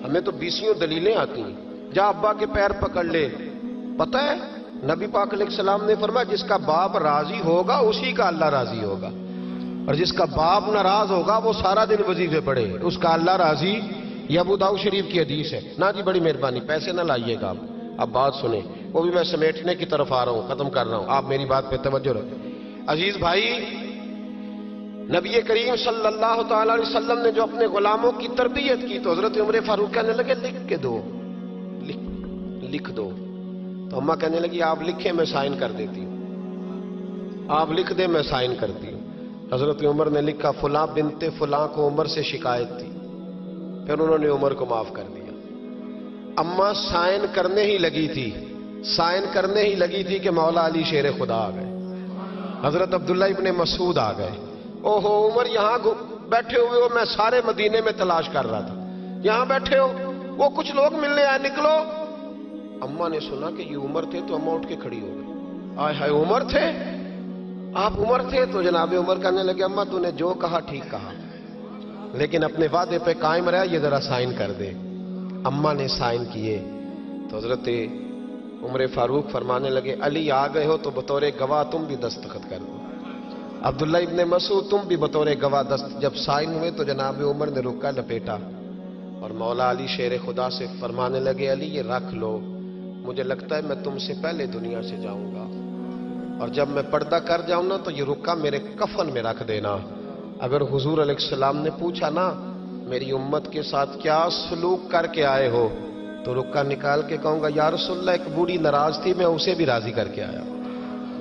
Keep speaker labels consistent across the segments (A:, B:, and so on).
A: ہمیں تو بیسیوں دلیلیں آتی ہیں. جا ابا کے پیر پکڑ لے. پتہ ہے نبی پاک علیہ السلام نے فرمایا جس کا باپ راضی ہوگا اسی کا اللہ راضی ہوگا، اور جس کا باپ ناراض ہوگا وہ سارا دن وظیفے پڑھے اس کا اللہ راضی. یہ ابو داؤد شریف کی حدیث ہے. نا جی بڑی مہربانی، پیسے نہ لائیے گا آپ. اب بات سنیں، وہ بھی میں سمیٹنے کی طرف آ رہا ہوں، ختم کر رہا ہوں، آپ میری بات پہ توجہ رکھیں. عزیز بھائی، نبی کریم صلی اللہ تعالی علیہ وسلم نے جو اپنے غلاموں کی تربیت کی تو حضرت عمر فاروق کہنے لگے لکھ کے دو، لکھ دو. تو اماں کہنے لگی آپ لکھیں میں سائن کر دیتی ہوں. آپ لکھ دیں میں سائن کرتی ہوں. حضرت عمر نے لکھا فلاں بنت فلاں کو عمر سے شکایت تھی. پھر انہوں نے عمر کو معاف کر دیا. اماں سائن کرنے ہی لگی تھی، سائن کرنے ہی لگی تھی کہ مولا علی شیر خدا آ گئے، حضرت عبداللہ ابن مسعود آ گئے. اوہو عمر یہاں بیٹھے ہوئے ہو، میں سارے مدینے میں تلاش کر رہا تھا، یہاں بیٹھے ہو، وہ کچھ لوگ ملنے آئے، نکلو. اماں نے سنا کہ یہ عمر تھے تو اماں اٹھ کے کھڑی ہو گئی. آئے ہائے عمر تھے، آپ عمر تھے؟ تو جناب عمر کہنے لگے اماں تو نے جو کہا ٹھیک کہا، لیکن اپنے وعدے پہ قائم رہا، یہ ذرا سائن کر دے. اماں نے سائن کیے تو حضرت عمر فاروق فرمانے لگے علی آ گئے ہو تو بطور گواہ تم بھی دستخط کر دو. عبداللہ ابن مسعود تم بھی بطور گواہ جب سائن ہوئے تو جناب عمر نے رکا لپیٹا اور مولا علی شیر خدا سے فرمانے لگے علی یہ رکھ لو، مجھے لگتا ہے میں تم سے پہلے دنیا سے جاؤں گا، اور جب میں پردہ کر جاؤں نا تو یہ رکا میرے کفن میں رکھ دینا. اگر حضور علیہ السلام نے پوچھا نا میری امت کے ساتھ کیا سلوک کر کے آئے ہو تو رکا نکال کے کہوں گا یا رسول اللہ ایک بوڑھی ناراض تھی میں اسے بھی راضی کر کے آیا.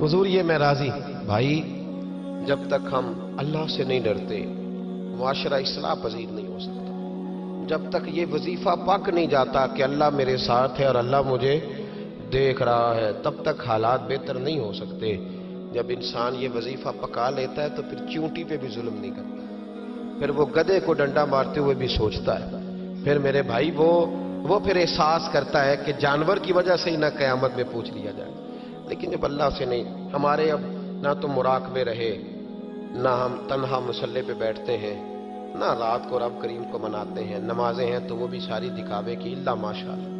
A: حضور یہ میں راضی. بھائی جب تک ہم اللہ سے نہیں ڈرتے معاشرہ اصلاح پذیر نہیں ہو سکتا. جب تک یہ وظیفہ پک نہیں جاتا کہ اللہ میرے ساتھ ہے اور اللہ مجھے دیکھ رہا ہے تب تک حالات بہتر نہیں ہو سکتے. جب انسان یہ وظیفہ پکا لیتا ہے تو پھر چونٹی پہ بھی ظلم نہیں کرتا، پھر وہ گدھے کو ڈنڈا مارتے ہوئے بھی سوچتا ہے. پھر میرے بھائی وہ پھر احساس کرتا ہے کہ جانور کی وجہ سے ہی نہ قیامت میں پوچھ لیا جائے. لیکن جب اللہ سے نہیں، ہمارے اب نہ تو مراقبے رہے، نہ ہم تنہا مصلی پہ بیٹھتے ہیں، نہ رات کو رب کریم کو مناتے ہیں. نمازیں ہیں تو وہ بھی ساری دکھاوے کی، اللہ ماشاءاللہ.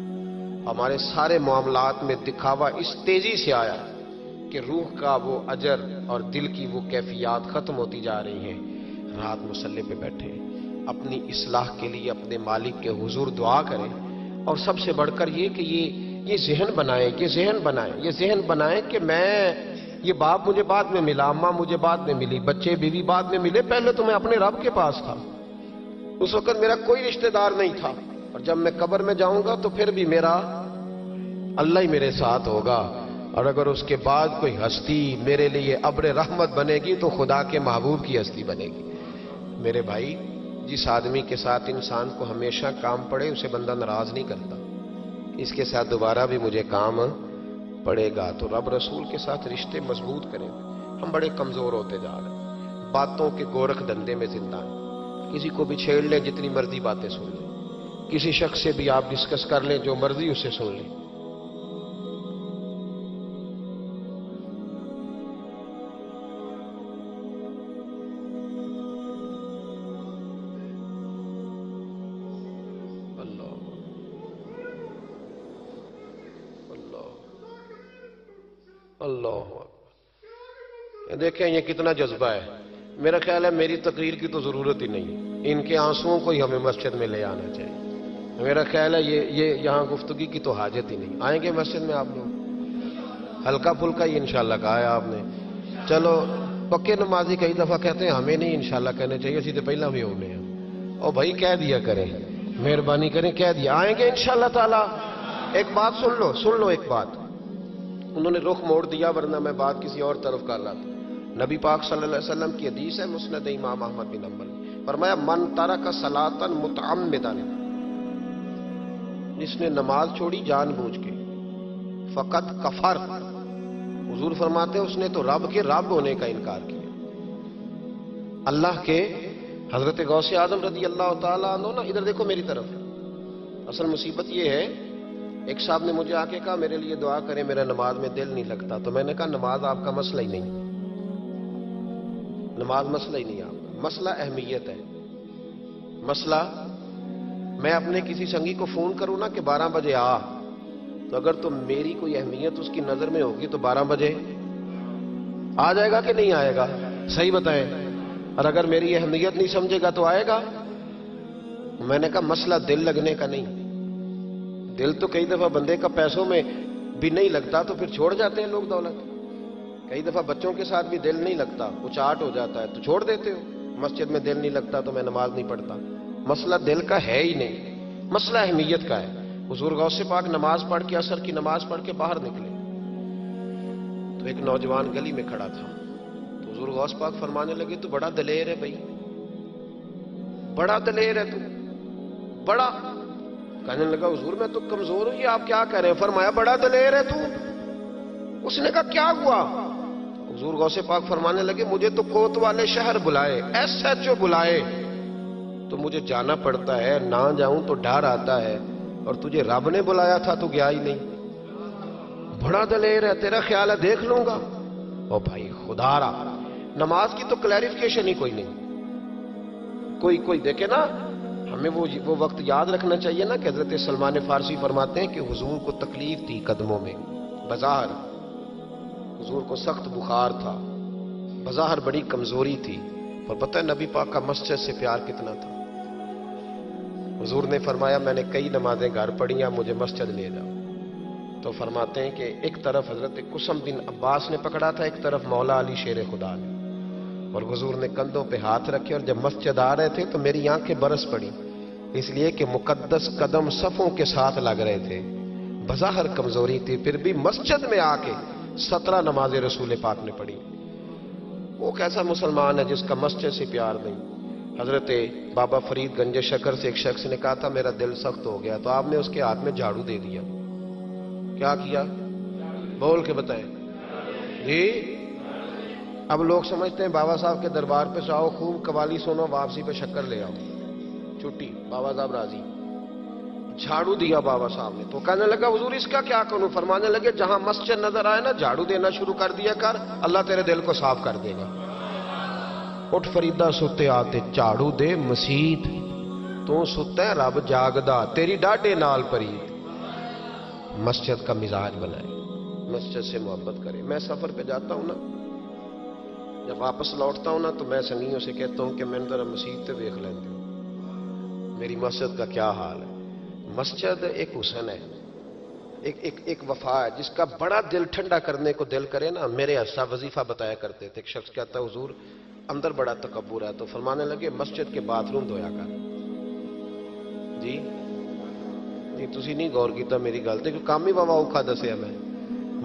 A: ہمارے سارے معاملات میں دکھاوا اس تیزی سے آیا کہ روح کا وہ اجر اور دل کی وہ کیفیات ختم ہوتی جا رہی ہیں. رات مصلی پہ بیٹھے اپنی اصلاح کے لیے اپنے مالک کے حضور دعا کریں، اور سب سے بڑھ کر یہ کہ یہ ذہن بنائیں، یہ ذہن بنائیں کہ میں، یہ باپ مجھے بعد میں ملا، اماں مجھے بعد میں ملی، بچے بیوی بعد میں ملے، پہلے تو میں اپنے رب کے پاس تھا. اس وقت میرا کوئی رشتہ دار نہیں تھا، اور جب میں قبر میں جاؤں گا تو پھر بھی میرا اللہ ہی میرے ساتھ ہوگا. اور اگر اس کے بعد کوئی ہستی میرے لیے ابر رحمت بنے گی تو خدا کے محبوب کی ہستی بنے گی. میرے بھائی جس آدمی کے ساتھ انسان کو ہمیشہ کام پڑے اسے بندہ ناراض نہیں کرتا، اس کے ساتھ دوبارہ بھی مجھے کام پڑے گا. تو رب رسول کے ساتھ رشتے مضبوط کریں. ہم بڑے کمزور ہوتے جا رہے ہیں، باتوں کے گورکھ دھندے میں زندہ ہیں. کسی کو بھی چھیڑ لیں، جتنی مرضی باتیں سن لیں، کسی شخص سے بھی آپ ڈسکس کر لیں، جو مرضی اسے سن لیں. اللہ دیکھیں یہ کتنا جذبہ ہے. میرا خیال ہے میری تقریر کی تو ضرورت ہی نہیں، ان کے آنسوؤں کو ہی ہمیں مسجد میں لے آنا چاہیے. میرا خیال ہے یہ یہاں گفتگی کی تو حاجت ہی نہیں. آئیں گے مسجد میں آپ لوگ؟ ہلکا پھلکا ہی انشاءاللہ کہا ہے آپ نے. چلو پکے نمازی کئی دفعہ کہتے ہیں ہمیں نہیں انشاءاللہ کہنے چاہیے، اسی تو پہلا بھی ہونے ہیں. اور بھائی کہہ دیا کریں، مہربانی کریں کہہ دیا. آئیں گے انشاءاللہ تعالی. ایک بات سن لو ایک بات. انہوں نے رخ موڑ دیا ورنہ میں بات کسی اور طرف کر رہا تھا. نبی پاک صلی اللہ علیہ وسلم کی حدیث ہے مسند امام احمد بن حنبل، فرمایا من ترک صلاۃ متعمدا، جس نے نماز چھوڑی جان بوجھ کے، فقط کفر، حضور فرماتے ہیں اس نے تو رب کے رب ہونے کا انکار کیا. اللہ کے حضرت غوث اعظم رضی اللہ تعالیٰ عنہ نا، ادھر دیکھو میری طرف. اصل مصیبت یہ ہے، ایک صاحب نے مجھے آ کے کہا میرے لیے دعا کریں، میرا نماز میں دل نہیں لگتا. تو میں نے کہا نماز آپ کا مسئلہ ہی نہیں، نماز مسئلہ ہی نہیں آپ کا. مسئلہ اہمیت ہے، مسئلہ میں اپنے کسی سنگی کو فون کروں نا کہ 12 بجے آ، تو اگر تو میری کوئی اہمیت اس کی نظر میں ہوگی تو 12 بجے آ جائے گا کہ نہیں آئے گا؟ صحیح بتائیں. اور اگر میری اہمیت نہیں سمجھے گا تو آئے گا؟ میں نے کہا مسئلہ دل لگنے کا نہیں. دل تو کئی دفعہ بندے کا پیسوں میں بھی نہیں لگتا تو پھر چھوڑ جاتے ہیں لوگ دولت. کئی دفعہ بچوں کے ساتھ بھی دل نہیں لگتا، اچاٹ ہو جاتا ہے تو چھوڑ دیتے ہو. مسجد میں دل نہیں لگتا تو میں نماز نہیں پڑھتا. مسئلہ دل کا ہے ہی نہیں، مسئلہ اہمیت کا ہے. حضور غوث پاک نماز پڑھ کے، عصر کی نماز پڑھ کے باہر نکلے تو ایک نوجوان گلی میں کھڑا تھا. تو حضور غوث پاک فرمانے لگے تو بڑا دلیر ہے بھائی، بڑا دلیر ہے تو، بڑا. کہنے لگا حضور میں تو کمزور ہوں، یہ آپ کیا کہہ رہے ہیں؟ فرمایا بڑا دلیر ہے تو. اس نے کہا کیا ہوا؟ حضور غوث پاک فرمانے لگے مجھے تو کوت والے شہر بلائے، SHO بلائے تو مجھے جانا پڑتا ہے، نہ جاؤں تو ڈر آتا ہے، اور تجھے رب نے بلایا تھا تو گیا ہی نہیں. بڑا دلیر ہے، تیرا خیال ہے دیکھ لوں گا. او بھائی خدا را، نماز کی تو کلیریفیکیشن ہی کوئی نہیں. کوئی دیکھے نا، ہمیں وہ وقت یاد رکھنا چاہیے نا کہ حضرت سلمان فارسی فرماتے ہیں کہ حضور کو تکلیف تھی قدموں میں، بظاہر حضور کو سخت بخار تھا، بظاہر بڑی کمزوری تھی، اور پتہ ہے نبی پاک کا مسجد سے پیار کتنا تھا. حضور نے فرمایا میں نے کئی نمازیں گھر پڑھی ہیں، مجھے مسجد لے جاؤ. تو فرماتے ہیں کہ ایک طرف حضرت قسم بن عباس نے پکڑا تھا، ایک طرف مولا علی شیر خدا نے، اور حضور نے کندھوں پہ ہاتھ رکھے، اور جب مسجد آ رہے تھے تو میری آنکھیں برس پڑی، اس لیے کہ مقدس قدم صفوں کے ساتھ لگ رہے تھے. بظاہر کمزوری تھی، پھر بھی مسجد میں آ کے 17 نمازیں رسول پاک نے پڑھی. وہ کیسا مسلمان ہے جس کا مسجد سے پیار نہیں؟ حضرت بابا فرید گنج شکر سے ایک شخص نے کہا تھا میرا دل سخت ہو گیا، تو آپ نے اس کے ہاتھ میں جھاڑو دے دیا. کیا کیا؟ بول کے بتائیں جی. اب لوگ سمجھتے ہیں بابا صاحب کے دربار پہ جاؤ، خوب قوالی سنو، واپسی پہ شکر لے آؤ، چھٹی، بابا صاحب راضی. جھاڑو دیا بابا صاحب نے. تو کہنے لگا حضور اس کا کیا کروں؟ فرمانے لگے جہاں مسجد نظر آئے نا جھاڑو دینا شروع کر دیا کر، اللہ تیرے دل کو صاف کر دے گا. اٹھ فریدا ستے آتے جھاڑو دے مسیت، تو ستا ہے رب جاگدا تیری ڈاڈے نال پرید. مسجد کا مزاج بنائے، مسجد سے محبت کرے. میں سفر پہ جاتا ہوں نا، جب واپس لوٹتا ہوں نا تو میں سنگیوں سے کہتا ہوں کہ میں ذرا مسجد تے دیکھ لیں گے میری مسجد کا کیا حال ہے. مسجد ایک حسن ہے، ایک وفا ہے جس کا بڑا دل ٹھنڈا کرنے کو دل کرے نا. میرے حصہ وظیفہ بتایا کرتے تھے، ایک شخص کہتا ہے حضور اندر بڑا تکبر ہے، تو فرمانے لگے مسجد کے باتھ روم دھویا کر. جی نہیں تسی نہیں غور کیتا میری گل تے، کام ہی بابا اوکھا دسیا میں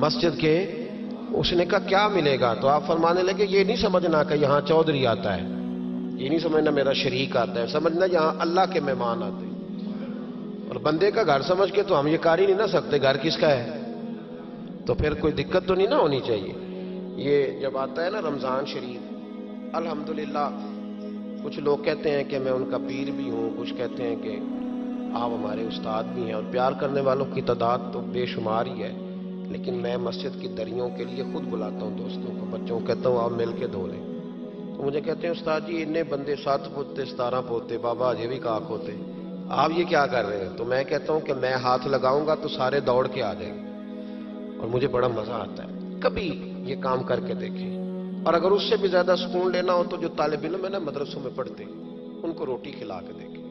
A: مسجد کے. اس نے کہا کیا ملے گا؟ تو آپ فرمانے لگے یہ نہیں سمجھنا کہ یہاں چودھری آتا ہے، یہ نہیں سمجھنا میرا شریک آتا ہے، سمجھنا یہاں اللہ کے مہمان آتے ہیں. اور بندے کا گھر سمجھ کے تو ہم یہ کر ہی نہیں نہ سکتے گھر کس کا ہے، تو پھر کوئی دقت تو نہیں نہ ہونی چاہیے. یہ جب آتا ہے نا رمضان شریف، الحمدللہ کچھ لوگ کہتے ہیں کہ میں ان کا پیر بھی ہوں، کچھ کہتے ہیں کہ آپ ہمارے استاد بھی ہیں، اور پیار کرنے والوں کی تعداد تو بے شمار ہی ہے. لیکن میں مسجد کی دریوں کے لیے خود بلاتا ہوں دوستوں کو، بچوں کو کہتا ہوں آپ مل کے دھو لیں. تو مجھے کہتے ہیں استاد جی اتنے بندے 7 پوتے 17 پوتے بابا اجے بھی کاک ہوتے، آپ یہ کیا کر رہے ہیں؟ تو میں کہتا ہوں کہ میں ہاتھ لگاؤں گا تو سارے دوڑ کے آ جائیں گے، اور مجھے بڑا مزہ آتا ہے. کبھی یہ کام کر کے دیکھیں. اور اگر اس سے بھی زیادہ سکون لینا ہو تو جو طالب علم ہے نا مدرسوں میں پڑھتے ان کو روٹی کھلا کے دیکھیں،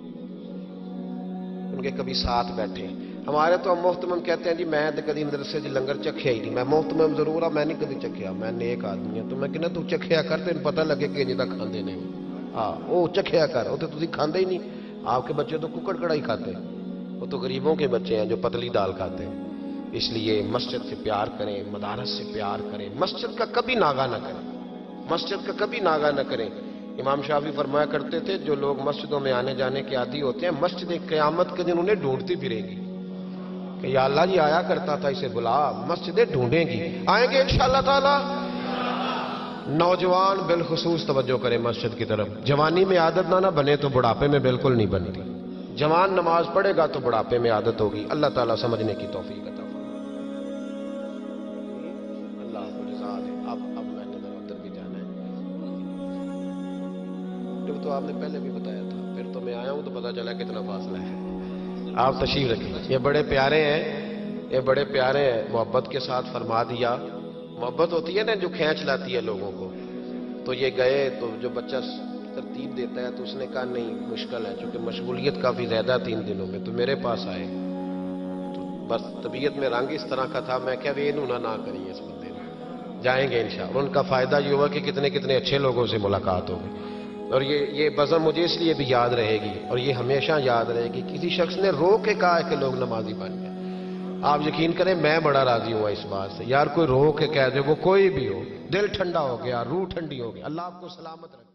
A: ان کے کبھی ساتھ بیٹھیں. ہمارے تو ہم محتمم کہتے ہیں جی میں تو کبھی مدرسے جی لنگر چکھیا ہی نہیں. میں محتمم ضرور ہوں، میں نہیں کبھی چکھیا، میں نیک آدمی ہوں. تو میں کہنا تو چکھیا کر تین پتہ لگے کہ جی تک کھاندے نہیں. ہاں وہ چکھیا کر، وہ تو تسی کھاندے ہی نہیں. آپ کے بچے تو ککڑ کڑائی کھاتے ہیں، وہ تو غریبوں کے بچے ہیں جو پتلی دال کھاتے ہیں. اس لیے مسجد سے پیار کریں، مدارس سے پیار کریں، مسجد کا کبھی ناغہ نہ کریں، مسجد کا کبھی ناغہ نہ کریں. امام شافعی فرمایا کرتے تھے جو لوگ مسجدوں میں آنے جانے کے عادی ہوتے ہیں مسجد قیامت کے دن انہیں ڈھونڈتی پھرے گی کہ یا اللہ جی آیا کرتا تھا اسے بلا، مسجدیں ڈھونڈیں گی. آئیں گے انشاءاللہ تعالی. نوجوان بالخصوص توجہ کریں مسجد کی طرف. جوانی میں عادت نہ بنے تو بڑھاپے میں بالکل نہیں بنتی. جوان نماز پڑھے گا تو بڑھاپے میں عادت ہوگی. اللہ تعالیٰ سمجھنے کی توفیق عطا فرمائے. اللہ کو جزا دے. اب میں نے ادھر بھی جانا ہے. جب تو آپ نے پہلے بھی بتایا تھا، پھر تو میں آیا ہوں تو پتہ چلا کتنا فاصلہ ہے. آپ تشریف رکھیں. یہ بڑے پیارے ہیں, یہ بڑے پیارے ہیں, محبت کے ساتھ فرما دیا. محبت ہوتی ہے نا جو کھینچ لاتی ہے لوگوں کو. تو یہ گئے تو جو بچہ ترتیب دیتا ہے تو اس نے کہا نہیں مشکل ہے, چونکہ مشغولیت کافی زیادہ 3 دنوں میں, تو میرے پاس آئے. تو بس طبیعت میں رنگ اس طرح کا تھا, میں کیا وہ انہوں نہ کریں اس بندے نے, جائیں گے انشاءاللہ. ان کا فائدہ یہ ہوا کہ کتنے کتنے اچھے لوگوں سے ملاقات ہو گئی. اور یہ بزم مجھے اس لیے بھی یاد رہے گی, اور یہ ہمیشہ یاد رہے گی. کسی شخص نے رو کے کہا ہے کہ لوگ نمازی بن گئے. آپ یقین کریں میں بڑا راضی ہوا اس بات سے. یار کوئی رو کے کہہ دے, وہ کوئی بھی ہو, دل ٹھنڈا ہو گیا, روح ٹھنڈی ہو گئی. اللہ آپ کو سلامت رکھے.